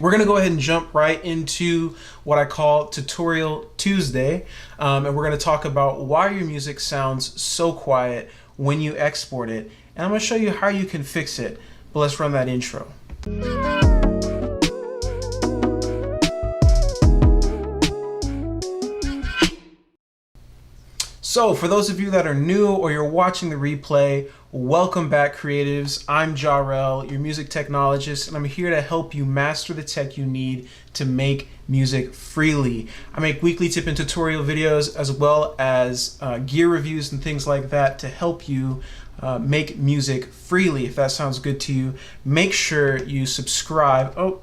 We're gonna go ahead and jump right into what I call Tutorial Tuesday, and we're gonna talk about why your music sounds so quiet when you export it, and I'm gonna show you how you can fix it. But let's run that intro. So for those of you that are new or you're watching the replay, welcome back, creatives. I'm Jahrell, your music technologist, and I'm here to help you master the tech you need to make music freely. I make weekly tip and tutorial videos as well as gear reviews and things like that to help you make music freely. If that sounds good to you, make sure you subscribe.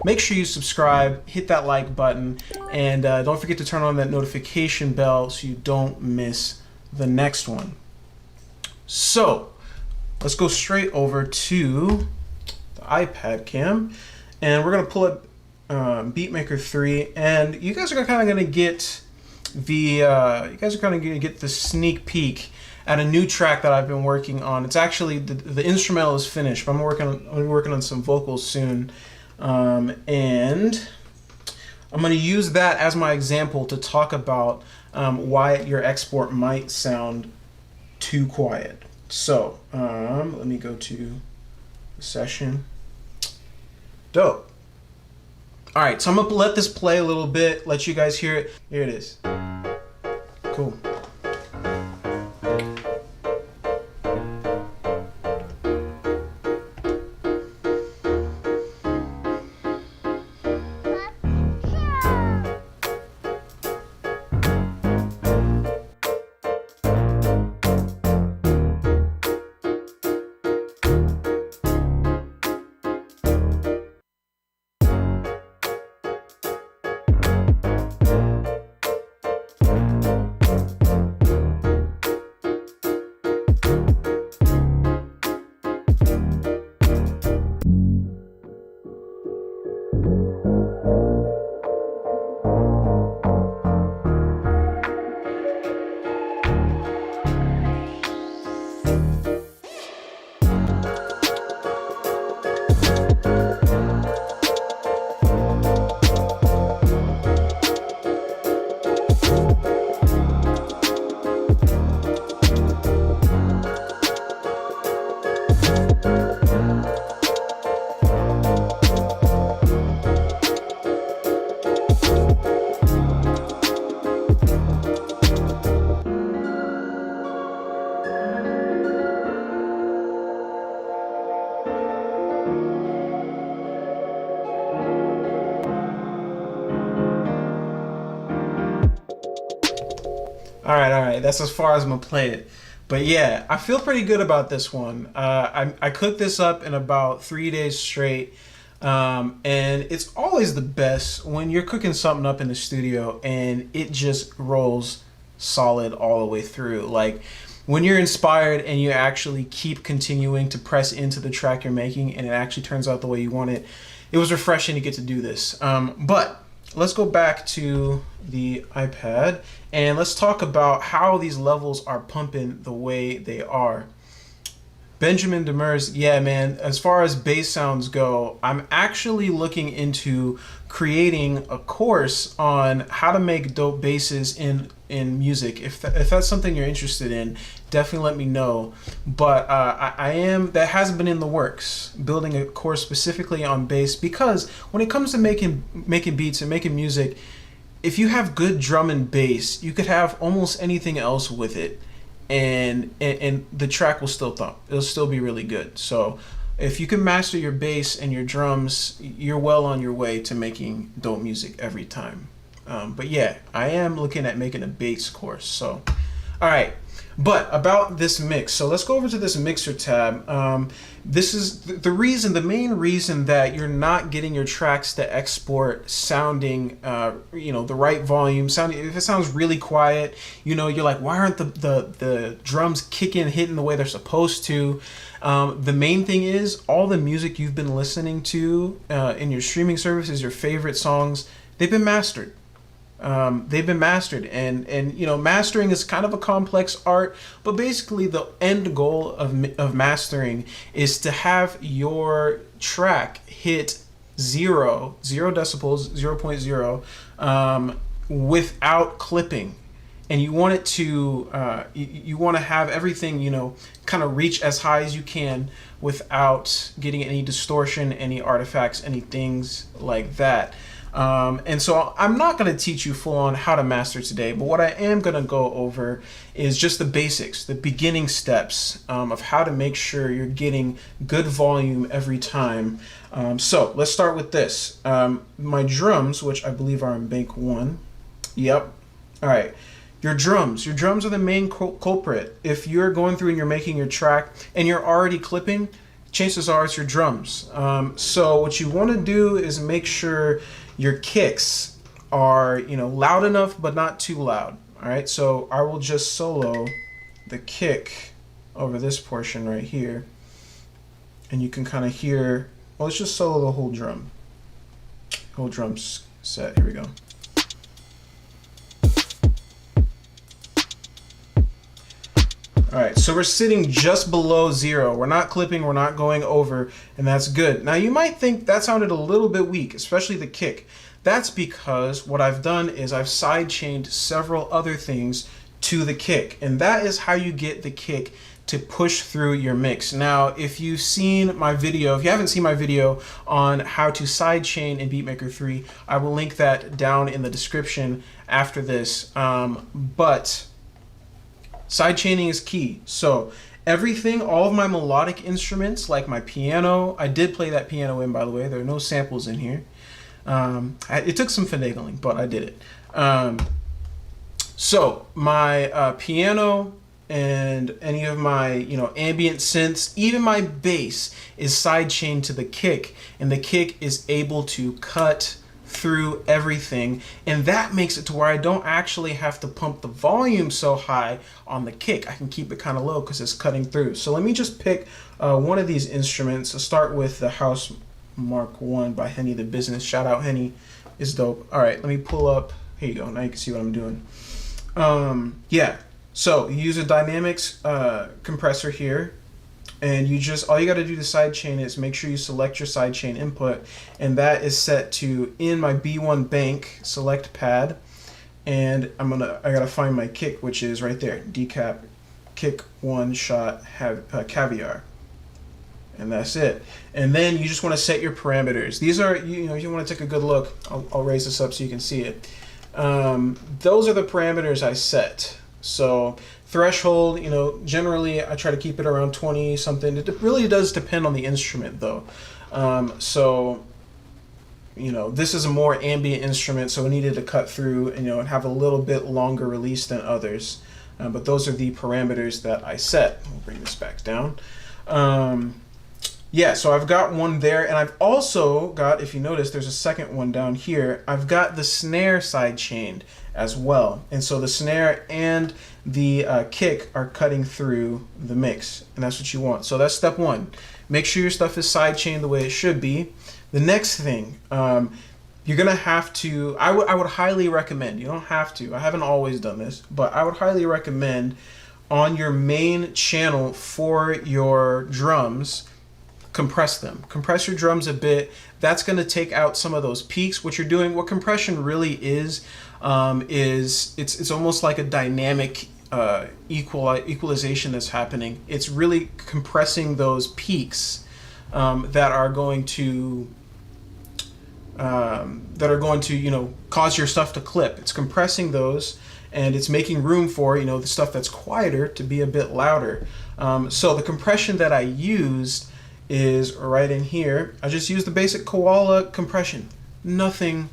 Make sure you subscribe, hit that like button, and don't forget to turn on that notification bell so you don't miss the next one. So let's go straight over to the iPad cam, and we're gonna pull up Beatmaker 3, and you guys are kind of gonna get the sneak peek at a new track that I've been working on. It's actually the instrumental is finished, but I'm working on some vocals soon. And I'm going to use that as my example to talk about why your export might sound too quiet. So let me go to the session. Dope. All right, so I'm going to let this play a little bit, let you guys hear it. Here it is. Cool. All right, that's as far as I'm gonna play it. But yeah, I feel pretty good about this one. I cooked this up in about 3 days straight, and it's always the best when you're cooking something up in the studio and it just rolls solid all the way through. Like when you're inspired and you actually keep continuing to press into the track you're making and it actually turns out the way you want it, it was refreshing to get to do this. But let's go back to the iPad and let's talk about how these levels are pumping the way they are. Benjamin Demers, yeah, man, as far as bass sounds go, I'm actually looking into creating a course on how to make dope basses in music. If that's something you're interested in, definitely let me know. But that has been in the works, building a course specifically on bass, because when it comes to making beats and making music, if you have good drum and bass, you could have almost anything else with it, and the track will still thump. It'll still be really good. So if you can master your bass and your drums, you're well on your way to making dope music every time. But yeah, I am looking at making a bass course. So, all right. But about this mix, so let's go over to this mixer tab. This is the main reason that you're not getting your tracks to export sounding, the right volume. If it sounds really quiet, you're like, why aren't the drums hitting the way they're supposed to? The main thing is all the music you've been listening to in your streaming services, your favorite songs, they've been mastered. And mastering is kind of a complex art, but basically the end goal of mastering is to have your track hit zero decibels, 0.0, without clipping. And you want it to, you want to have everything, you know, kind of reach as high as you can without getting any distortion, any artifacts, any things like that. And so I'm not going to teach you full on how to master today, but what I am going to go over is just the basics, the beginning steps of how to make sure you're getting good volume every time. So let's start with this. My drums, which I believe are in bank 1. Yep. All right. Your drums are the main culprit. If you're going through and you're making your track and you're already clipping, chances are it's your drums. So what you want to do is make sure your kicks are, you know, loud enough but not too loud. All right, so I will just solo the kick over this portion right here, and you can kind of hear. Well, let's just solo the whole drum. Whole drum set. Here we go. All right, so we're sitting just below 0. We're not clipping, we're not going over, and that's good. Now you might think that sounded a little bit weak, especially the kick. That's because what I've done is I've sidechained several other things to the kick, and that is how you get the kick to push through your mix. Now, if you've seen my video, if you haven't seen my video on how to sidechain in Beatmaker 3, I will link that down in the description after this. But sidechaining is key. So everything, all of my melodic instruments, like my piano, I did play that piano in, by the way. There are no samples in here. It took some finagling, but I did it. So my piano and any of my, you know, ambient synths, even my bass is sidechained to the kick, and the kick is able to cut through everything, and that makes it to where I don't actually have to pump the volume so high on the kick. I can keep it kind of low because it's cutting through. So let me just pick one of these instruments. I'll start with the House Mark 1 by Henny the Business. Shout out Henny, is dope. All right, let me pull up. Here you go. Now you can see what I'm doing. Yeah, so you use a dynamics compressor here. And you just, all you got to do to sidechain is make sure you select your sidechain input, and that is set to in my B1 bank select pad, and I gotta find my kick, which is right there, decap kick 1 shot caviar, and that's it. And then you just want to set your parameters. These are, you know, you want to take a good look. I'll raise this up so you can see it. Those are the parameters I set. So threshold, you know, generally I try to keep it around 20 something. It really does depend on the instrument though. So, you know, this is a more ambient instrument, so it needed to cut through and, you know, and have a little bit longer release than others. But those are the parameters that I set. We'll bring this back down. Yeah, so I've got one there, and I've also got, if you notice, there's a second one down here. I've got the snare sidechained as well. And so the snare and the kick are cutting through the mix, and that's what you want. So that's step 1. Make sure your stuff is sidechained the way it should be. The next thing, you're gonna have to, I would highly recommend, you don't have to, I haven't always done this, but I would highly recommend on your main channel for your drums, compress them. Compress your drums a bit. That's going to take out some of those peaks. What you're doing, what compression really is it's almost like a dynamic equalization that's happening. It's really compressing those peaks that are going to you know, cause your stuff to clip. It's compressing those, and it's making room for, you know, the stuff that's quieter to be a bit louder. So the compression that I used is right in here. I just used the basic koala compression. Nothing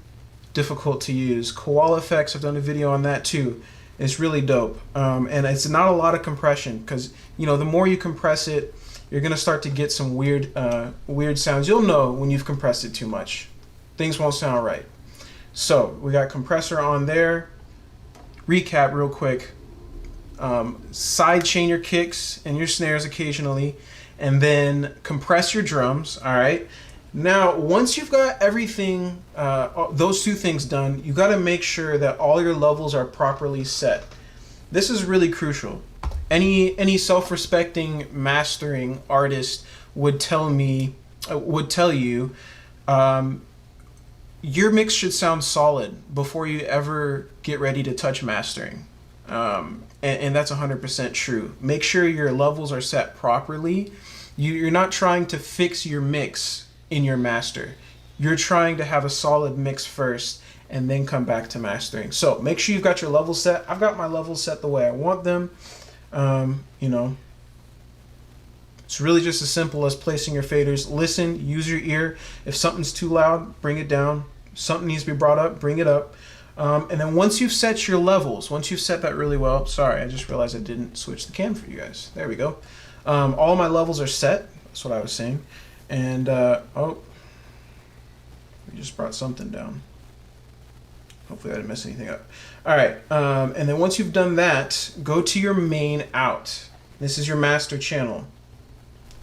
difficult to use. Koala effects, I've done a video on that too. It's really dope. And it's not a lot of compression because, you know, the more you compress it, you're gonna start to get some weird sounds. You'll know when you've compressed it too much. Things won't sound right. So we got compressor on there. Recap real quick. Side chain your kicks and your snares occasionally, and then compress your drums. All right. Now, once you've got everything, those two things done, you got to make sure that all your levels are properly set. This is really crucial. Any self-respecting mastering artist would tell you your mix should sound solid before you ever get ready to touch mastering. And that's 100% true. Make sure your levels are set properly. You're not trying to fix your mix in your master. You're trying to have a solid mix first and then come back to mastering. So make sure you've got your levels set. I've got my levels set the way I want them. You know, it's really just as simple as placing your faders. Listen, use your ear. If something's too loud, bring it down. Something needs to be brought up, bring it up. And then once you've set your levels, once you've set that really well, sorry, I just realized I didn't switch the cam for you guys. There we go. All my levels are set. That's what I was saying. And, oh, we just brought something down. Hopefully I didn't mess anything up. All right, and then once you've done that, go to your main out. This is your master channel.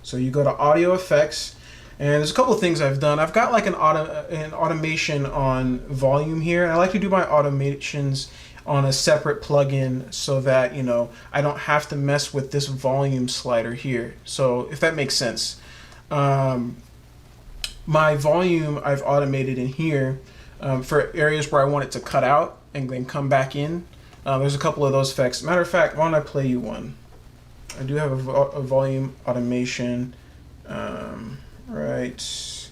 So you go to audio effects, and there's a couple of things I've done. I've got like an automation on volume here, and I like to do my automations on a separate plugin so that, you know, I don't have to mess with this volume slider here. So if that makes sense. My volume I've automated in here for areas where I want it to cut out and then come back in. There's a couple of those effects. Matter of fact, why don't I play you one? I do have a volume automation. Right.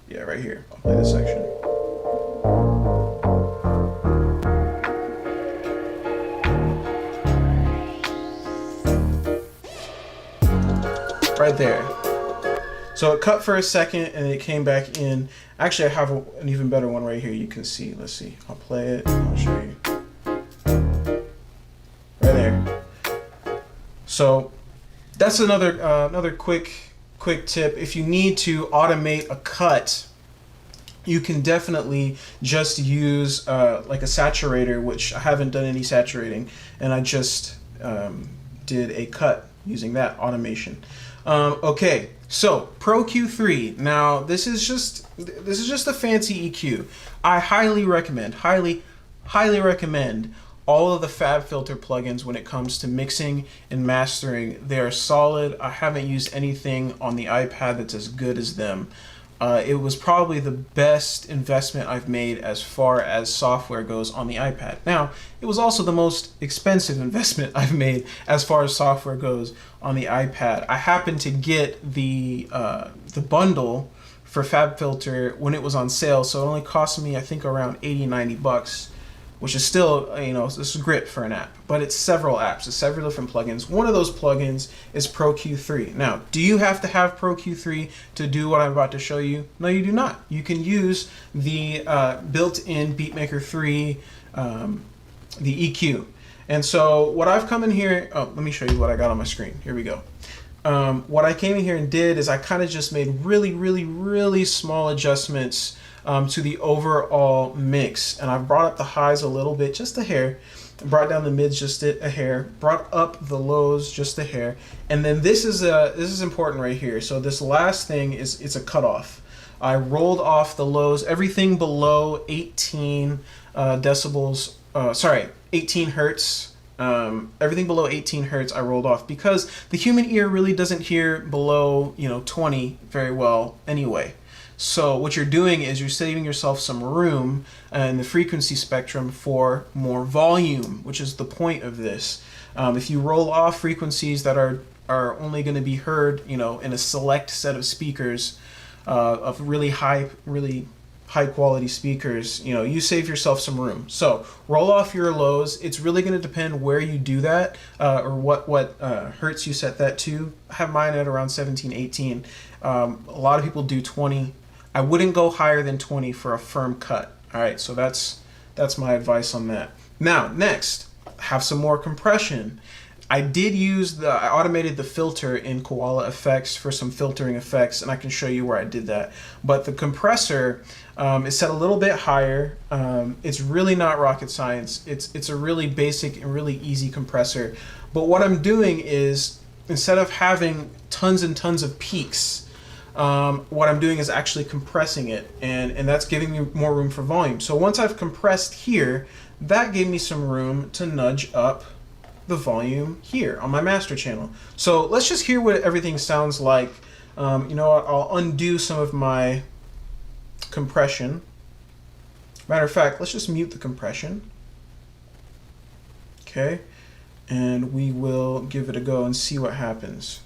Yeah, right here. I'll play this section. Right there. So it cut for a second and it came back in. Actually, I have an even better one right here. You can see. Let's see. I'll play it. I'll show you. Right there. So that's another quick tip. If you need to automate a cut, you can definitely just use like a saturator, which I haven't done any saturating, and I just did a cut using that automation. Okay, so Pro Q3. Now this is just a fancy EQ. I highly recommend all of the FabFilter plugins when it comes to mixing and mastering. They are solid. I haven't used anything on the iPad that's as good as them. It was probably the best investment I've made as far as software goes on the iPad. Now, it was also the most expensive investment I've made as far as software goes on the iPad. I happened to get the bundle for FabFilter when it was on sale, so it only cost me, I think, around 80-90 bucks, which is still, you know, this is great for an app, but it's several apps, it's several different plugins. One of those plugins is Pro Q3. Now, do you have to have Pro Q3 to do what I'm about to show you? No, you do not. You can use the built-in Beatmaker 3, the EQ. And so what I've come in here, oh, let me show you what I got on my screen. Here we go. What I came in here and did is I kind of just made really small adjustments to the overall mix, and I've brought up the highs a little bit, just a hair, brought down the mids just a hair, brought up the lows just a hair, and then this is important right here. So this last thing is, it's a cutoff. I rolled off the lows, everything below 18 decibels, 18 hertz. Everything below 18 hertz I rolled off because the human ear really doesn't hear below 20 very well anyway. So what you're doing is you're saving yourself some room in the frequency spectrum for more volume, which is the point of this. If you roll off frequencies that are only going to be heard, in a select set of speakers, of really high quality speakers, you save yourself some room. So roll off your lows. It's really going to depend where you do that, or what hertz you set that to. I have mine at around 17, 18. A lot of people do 20. I wouldn't go higher than 20 for a firm cut. All right, so that's my advice on that. Now, next, have some more compression. I automated the filter in Koala Effects for some filtering effects, and I can show you where I did that. But the compressor is set a little bit higher. It's really not rocket science. It's a really basic and really easy compressor. But what I'm doing is, instead of having tons and tons of peaks, what I'm doing is actually compressing it, and that's giving me more room for volume. So once I've compressed here, that gave me some room to nudge up the volume here on my master channel. So let's just hear what everything sounds like You know what? I'll undo some of my compression. Matter of fact, let's just mute the compression. Okay, and we will give it a go and see what happens.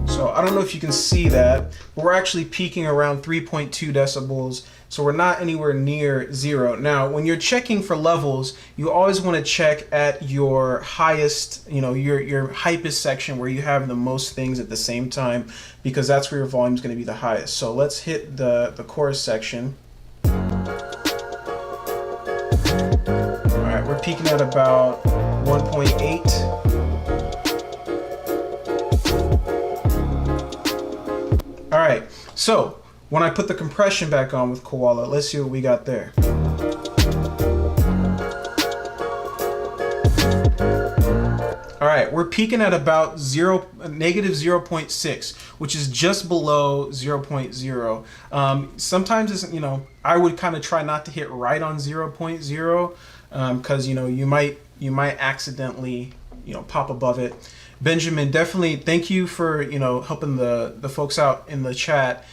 So I don't know if you can see that, but we're actually peaking around 3.2 decibels. So we're not anywhere near zero. Now, when you're checking for levels, you always want to check at your highest, you know, your hypest section where you have the most things at the same time, because that's where your volume is going to be the highest. So let's hit the chorus section. All right, we're peaking at about 1.8. All right, so when I put the compression back on with Koala, let's see what we got there. All right, we're peaking at about negative 0.6, which is just below 0.0. Sometimes it's, you know, I would kind of try not to hit right on 0.0 because, you know, you might accidentally, you know, pop above it. Benjamin, definitely thank you for, you know, helping the folks out in the chat.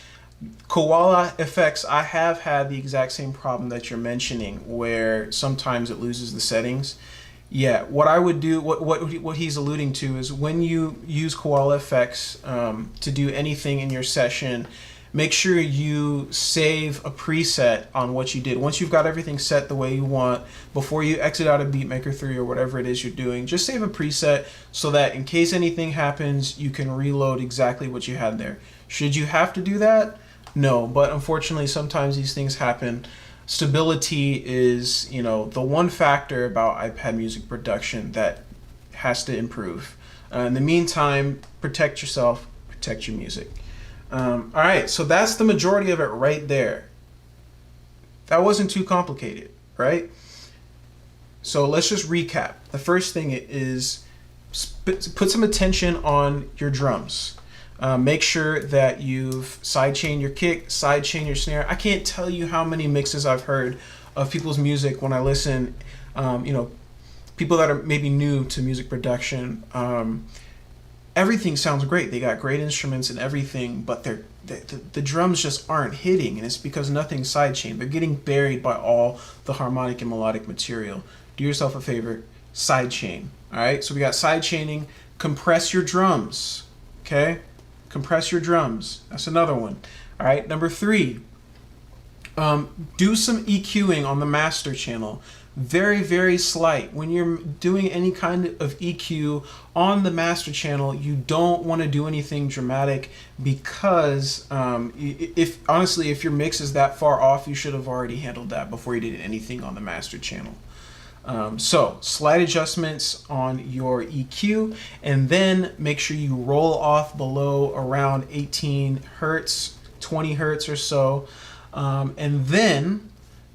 Koala effects, I have had the exact same problem that you're mentioning, where sometimes it loses the settings. Yeah, what I would do, what he's alluding to is when you use Koala effects to do anything in your session, make sure you save a preset on what you did. Once you've got everything set the way you want, before you exit out of BeatMaker 3 or whatever it is you're doing, just save a preset so that in case anything happens, you can reload exactly what you had there. Should you have to do that? No, but unfortunately sometimes these things happen. Stability is, you know, the one factor about iPad music production that has to improve. In the meantime, protect yourself, protect your music. All right, so that's the majority of it right there. That wasn't too complicated, right? So let's just recap. The first thing is put some attention on your drums. Make sure that you've sidechained your kick, sidechained your snare. I can't tell you how many mixes I've heard of people's music when I listen, you know, people that are maybe new to music production. Everything sounds great. They got great instruments and everything, but the drums just aren't hitting, and it's because nothing's sidechained. They're getting buried by all the harmonic and melodic material. Do yourself a favor, sidechain. All right, so we got sidechaining. Compress your drums, okay? Compress your drums. That's another one. All right, number 3, do some EQing on the master channel. Very, very slight. When you're doing any kind of EQ on the master channel, you don't want to do anything dramatic, because if your mix is that far off, you should have already handled that before you did anything on the master channel. So slight adjustments on your EQ, and then make sure you roll off below around 18 hertz, 20 hertz or so, and then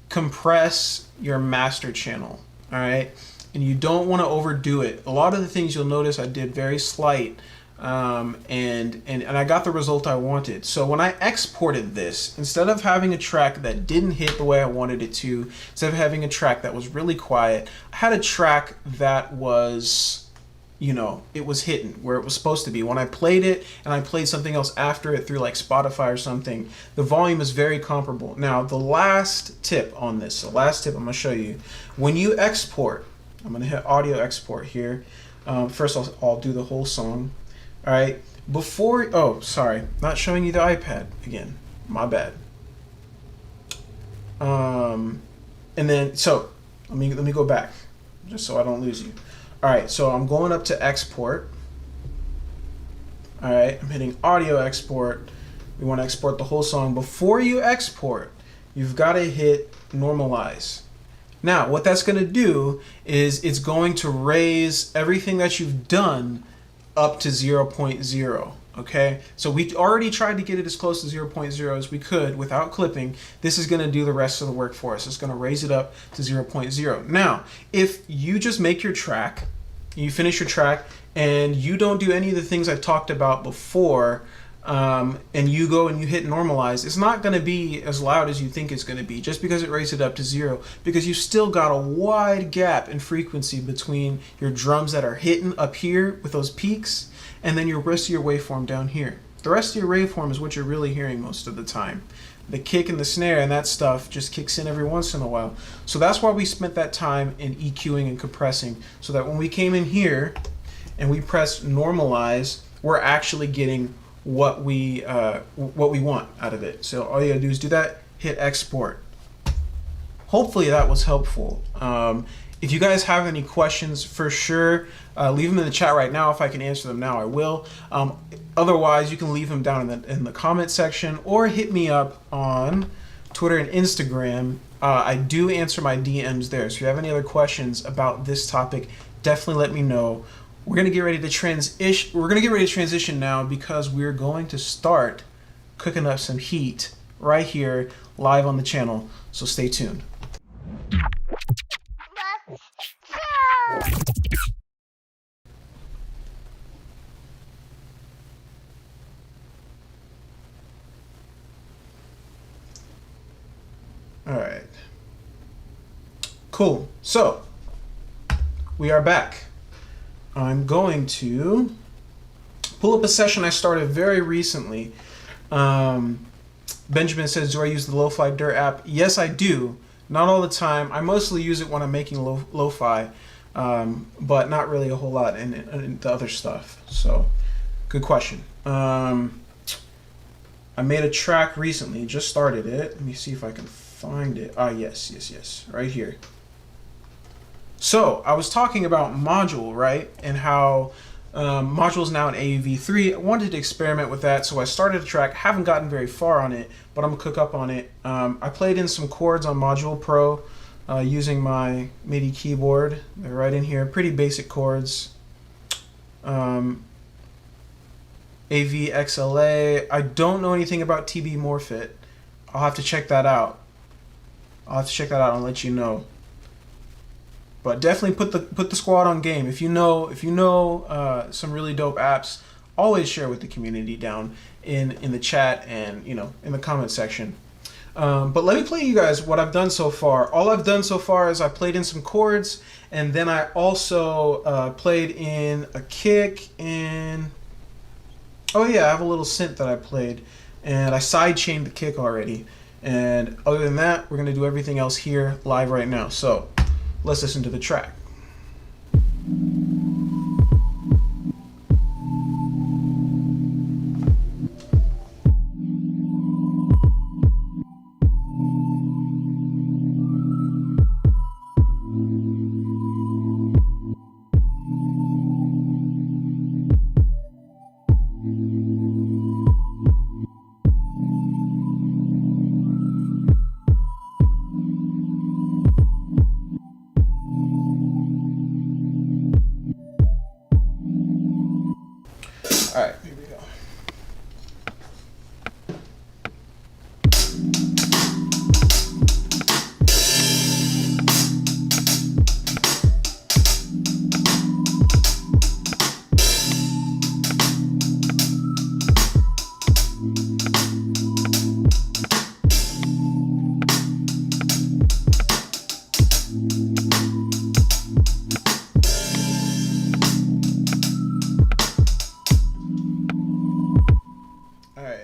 compress your master channel. All right, and you don't want to overdo it. A lot of the things you'll notice I did very slight, and I got the result I wanted. So when I exported this, instead of having a track that didn't hit the way I wanted it to, instead of having a track that was really quiet, I had a track that was, you know, it was hitting where it was supposed to be. When I played it and I played something else after it through like Spotify or something, the volume is very comparable. Now, the last tip on this, the last tip I'm going to show you, when you export, I'm going to hit audio export here. First, I'll do the whole song. All right, before, oh, sorry, not showing you the iPad again, my bad. And then, so let me go back just so I don't lose you. All right, so I'm going up to export. All right, I'm hitting audio export. We want to export the whole song. Before you export, you've got to hit normalize. Now, what that's going to do is it's going to raise everything that you've done up to 0.0, okay? So we already tried to get it as close to 0.0 as we could without clipping. This is gonna do the rest of the work for us. It's gonna raise it up to 0.0. Now, if you just make your track, you finish your track, and you don't do any of the things I've talked about before, and you go and you hit normalize, it's not going to be as loud as you think it's going to be just because it raised it up to 0, because you've still got a wide gap in frequency between your drums that are hitting up here with those peaks and then your rest of your waveform down here. The rest of your waveform is what you're really hearing most of the time. The kick and the snare and that stuff just kicks in every once in a while. So that's why we spent that time in EQing and compressing, so that when we came in here and we pressed normalize, we're actually getting what we want out of it. So all you gotta do is do that, hit export. Hopefully that was helpful. If you guys have any questions, for sure, leave them in the chat right now. If I can answer them now, I will. Otherwise, you can leave them down in the comment section or hit me up on Twitter and Instagram. I do answer my DMs there. So if you have any other questions about this topic, definitely let me know. We're gonna get ready to transition now, because we're going to start cooking up some heat right here live on the channel. So stay tuned. All right. Cool. So we are back. I'm going to pull up a session I started very recently. Benjamin says, do I use the Lo-Fi Dirt app? Yes, I do. Not all the time. I mostly use it when I'm making lo-fi, but not really a whole lot in the other stuff. So, good question. I made a track recently, just started it. Let me see if I can find it. Ah, yes, right here. So, I was talking about Module, right? And how Module is now in AUV3. I wanted to experiment with that, so I started a track. Haven't gotten very far on it, but I'm gonna cook up on it. I played in some chords on Module Pro using my MIDI keyboard. They're right in here, pretty basic chords. AVXLA. I don't know anything about TB Morphit. I'll have to check that out. And let you know. But definitely put the squad on game. If you know some really dope apps, always share with the community down in the chat and in the comment section. But let me play you guys what I've done so far. All I've done so far is I played in some chords, and then I also played in a kick, and oh yeah, I have a little synth that I played, and I sidechained the kick already. And other than that, we're gonna do everything else here live right now. So let's listen to the track. All right, here we go.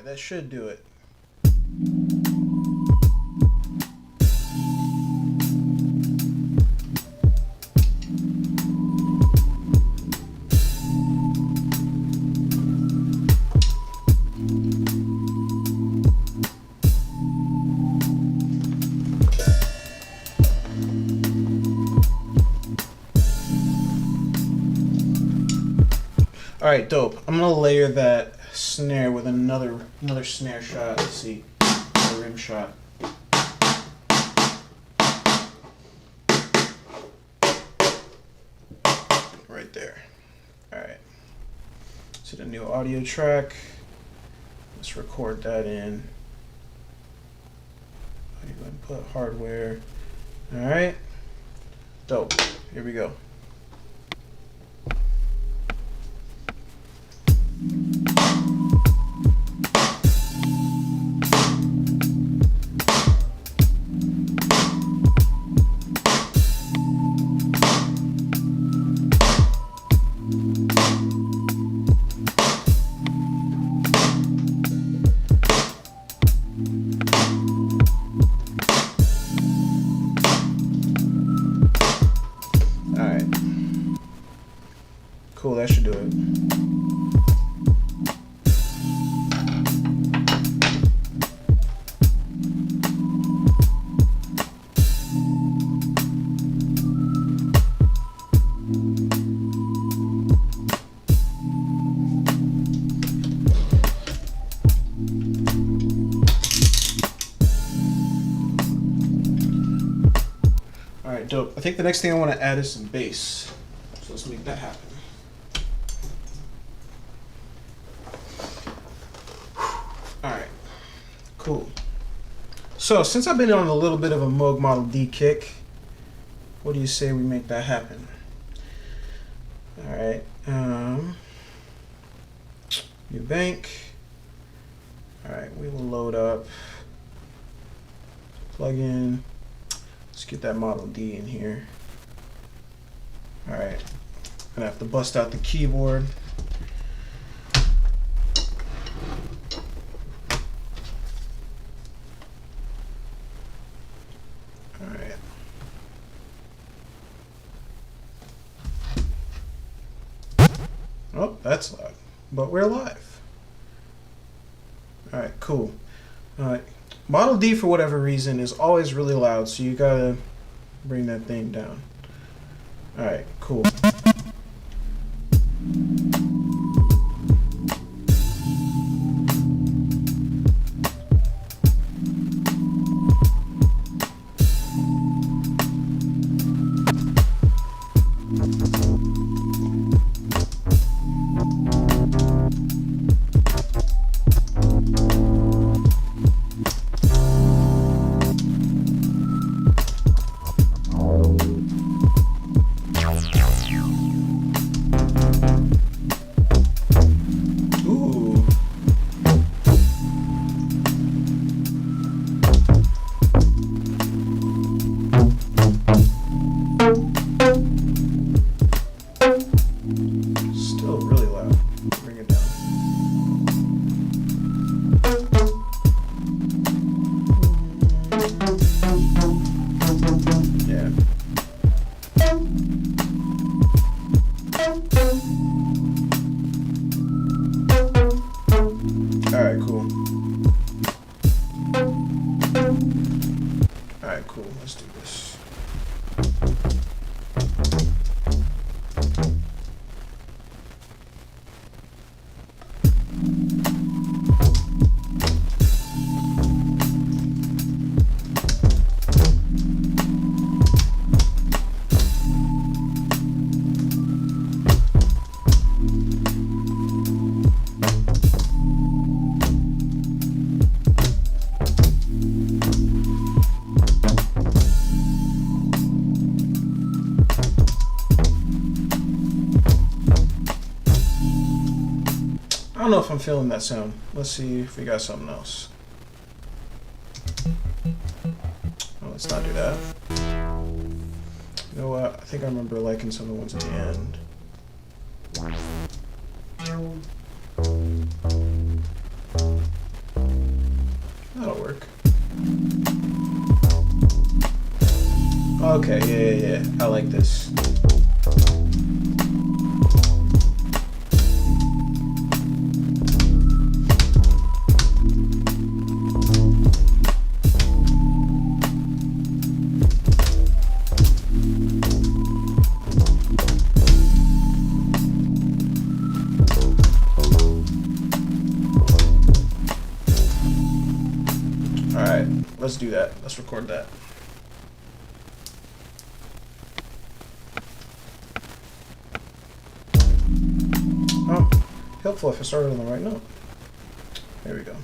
That should do it. All right, dope. I'm gonna layer that snare with another snare shot. Let's see, a rim shot. Right there. All right. So the new audio track. Let's record that in. Audio input hardware. All right. Dope. Here we go. Cool, that should do it. Alright, dope. I think the next thing I want to add is some bass. So let's make that happen. Alright, cool. So since I've been on a little bit of a Moog Model D kick, what do you say we make that happen? Alright, new bank. Alright, we will load up, plug in. Let's get that Model D in here. Alright, gonna have to bust out the keyboard. Alright. Oh, that's loud. But we're live. Alright, cool. Model D, for whatever reason, is always really loud, so you gotta bring that thing down. Alright, cool. I don't know if I'm feeling that sound. Let's see if we got something else. Oh, let's not do that. You know what? I think I remember liking some of the ones at the end. That'll work. Okay, yeah. I like this. Let's do that. Let's record that. Oh, helpful if I started on the right note. There we go.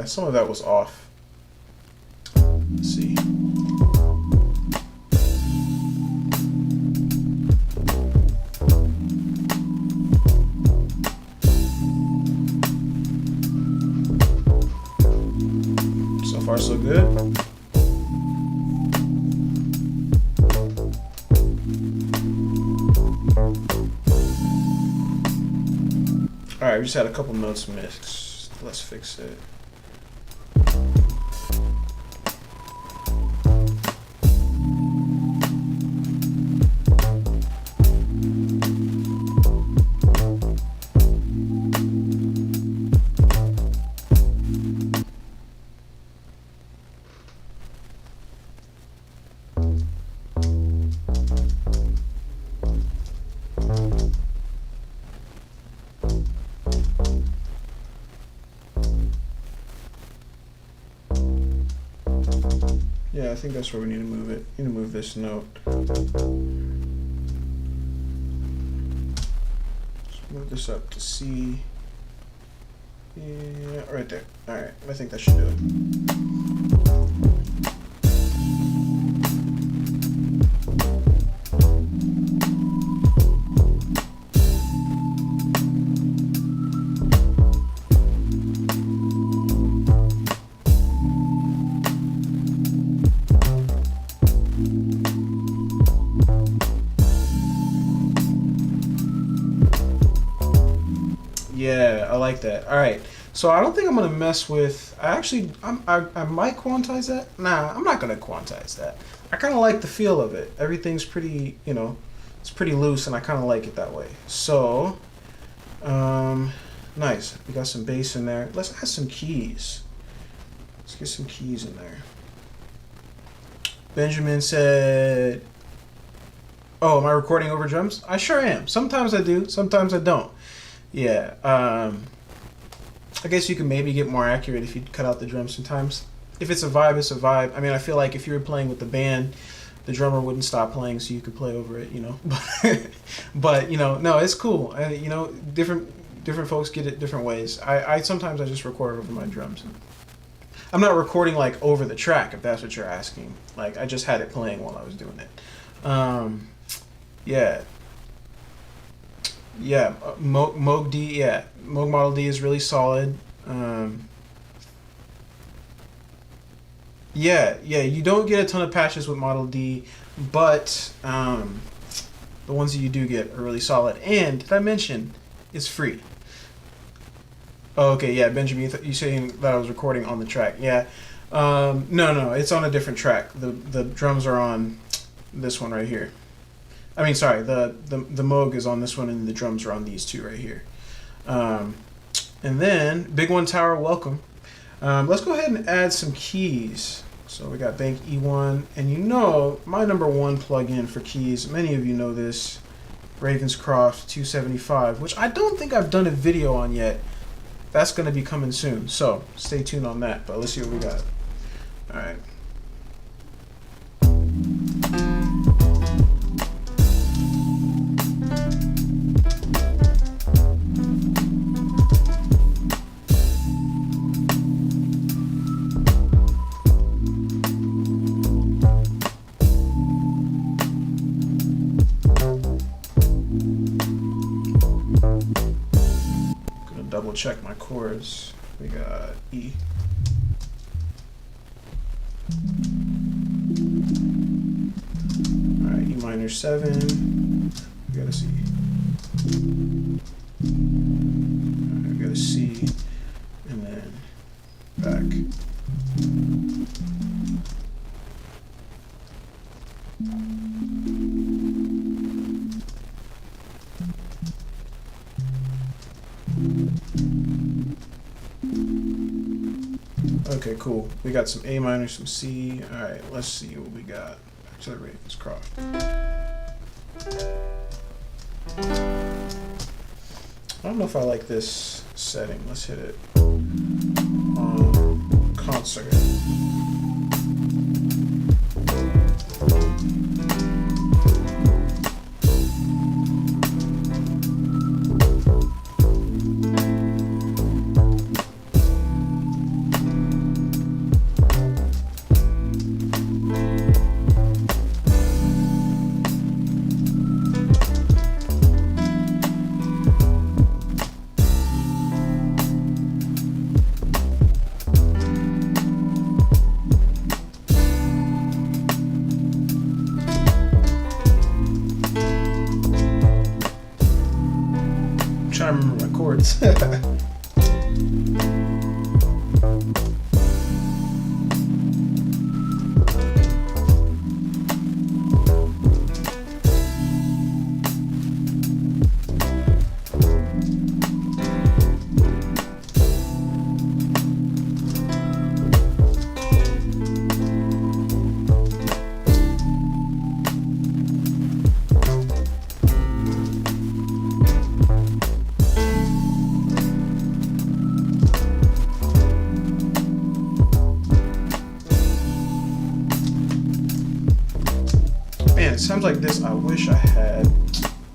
Some of that was off. Let's see. good. Alright, we just had a couple notes mixed. Let's fix it. Yeah, I think that's where we need to move it. We need to move this note. Let's move this up to C. Yeah, right there. Alright, I think that should do it. Yeah, I like that. All right, so I don't think I'm gonna mess with. I might quantize that. Nah, I'm not gonna quantize that. I kind of like the feel of it. Everything's pretty, you know, it's pretty loose, and I kind of like it that way. So, nice. We got some bass in there. Let's add some keys. Let's get some keys in there. Benjamin said, "Oh, am I recording over drums? I sure am. Sometimes I do. Sometimes I don't." Yeah, I guess you can maybe get more accurate if you cut out the drums sometimes. If it's a vibe, it's a vibe. I mean, I feel like if you were playing with the band, the drummer wouldn't stop playing so you could play over it, you know. But you know, no, it's cool. You know, different folks get it different ways. I sometimes I just record over my drums. I'm not recording like over the track, if that's what you're asking. Like, I just had it playing while I was doing it. Yeah. Yeah, Moog D, yeah. Moog Model D is really solid. Yeah, you don't get a ton of patches with Model D, but the ones that you do get are really solid. And, did I mention, it's free. Oh, okay, yeah, Benjamin, you saying that I was recording on the track. Yeah, no, it's on a different track. The drums are on this one right here. I mean, sorry, the Moog is on this one, and the drums are on these two right here. And then, Big One Tower, welcome. Let's go ahead and add some keys. So we got Bank E1, and you know, my number one plugin for keys, many of you know this, Ravenscroft 275, which I don't think I've done a video on yet. That's going to be coming soon, so stay tuned on that, but let's see what we got. All right. Double check my chords. We got E. Alright, E minor 7. We got a C. Alright, we got a C. And then back. Okay, cool. We got some A minor, some C. Alright, let's see what we got. Back to the Ravenscroft. I don't know if I like this setting. Let's hit it on concert. trying to remember my chords. It sounds like this. I wish I had.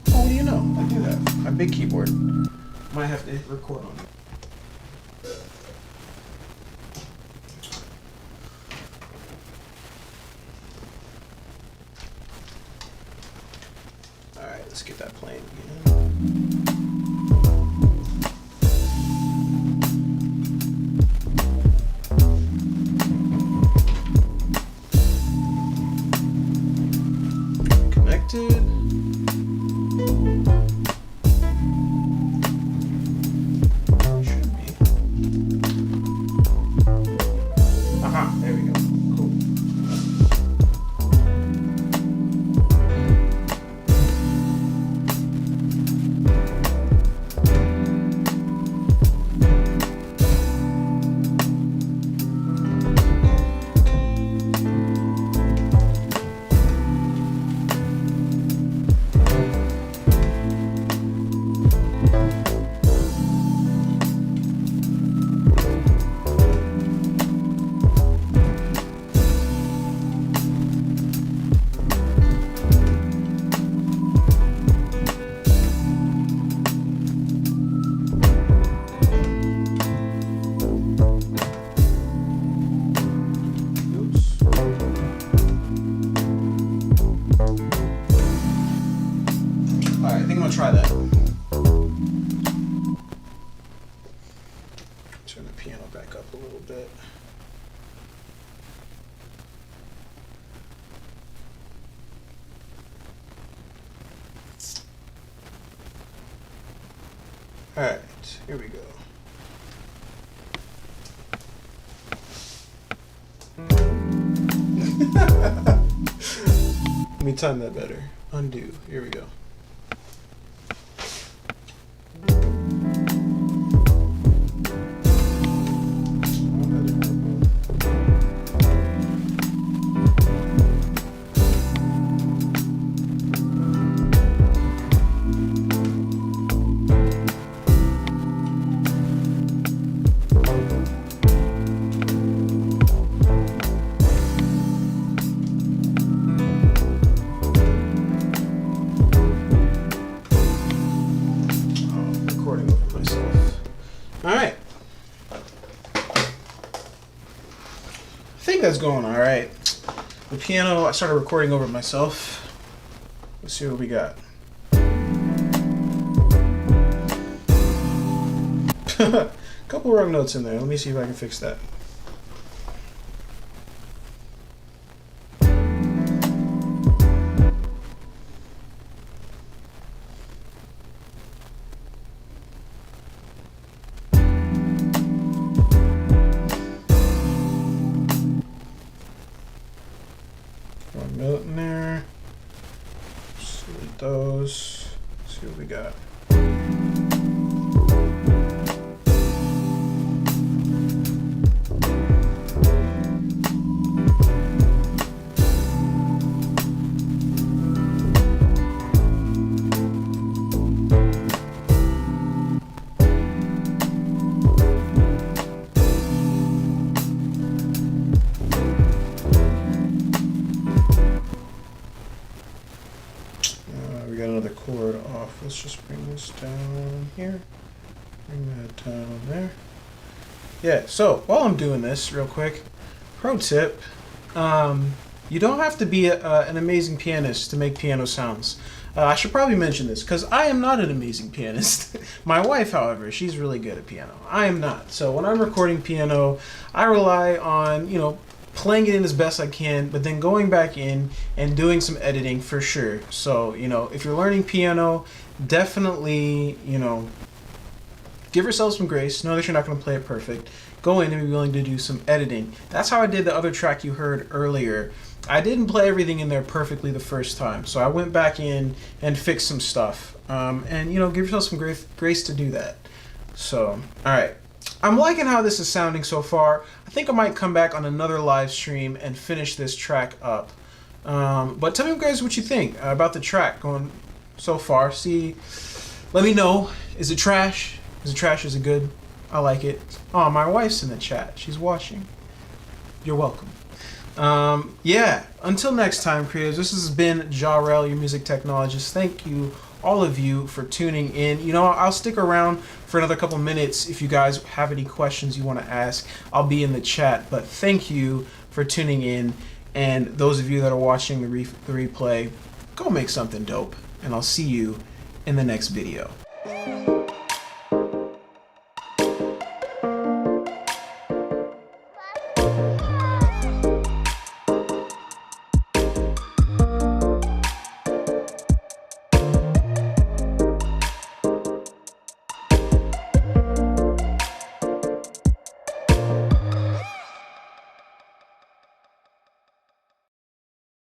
Oh, you know, I do have my big keyboard. Might have to record on it. All right, let's get that playing again. Try that. Turn the piano back up a little bit. All right, here we go. Let me time that better. Undo. Here we go. Alright. I think that's going alright. The piano, I started recording over it myself. Let's see what we got. Couple wrong notes in there. Let me see if I can fix that. One note in there. Select those. See what we got. We got another chord off. Let's just bring this down here. Bring that down there. Yeah, so while I'm doing this real quick, pro tip, you don't have to be an amazing pianist to make piano sounds. I should probably mention this because I am not an amazing pianist. My wife, however, she's really good at piano. I am not. So when I'm recording piano, I rely on, playing it in as best I can, but then going back in and doing some editing for sure. So, if you're learning piano, definitely, give yourself some grace. Know that you're not going to play it perfect. Go in and be willing to do some editing. That's how I did the other track you heard earlier. I didn't play everything in there perfectly the first time, so I went back in and fixed some stuff. And, you know, give yourself some grace to do that. So, alright. I'm liking how this is sounding so far. I think I might come back on another live stream and finish this track up. But tell me guys what you think about the track going so far. Let me know. Is it trash? Is it trash? Is it good? I like it. Oh, my wife's in the chat. She's watching. You're welcome. Yeah, until next time, creators, this has been Jahrell, your music technologist. Thank you, all of you, for tuning in. You know, I'll stick around for another couple minutes if you guys have any questions you want to ask. I'll be in the chat, but thank you for tuning in. And those of you that are watching the replay, go make something dope, and I'll see you in the next video.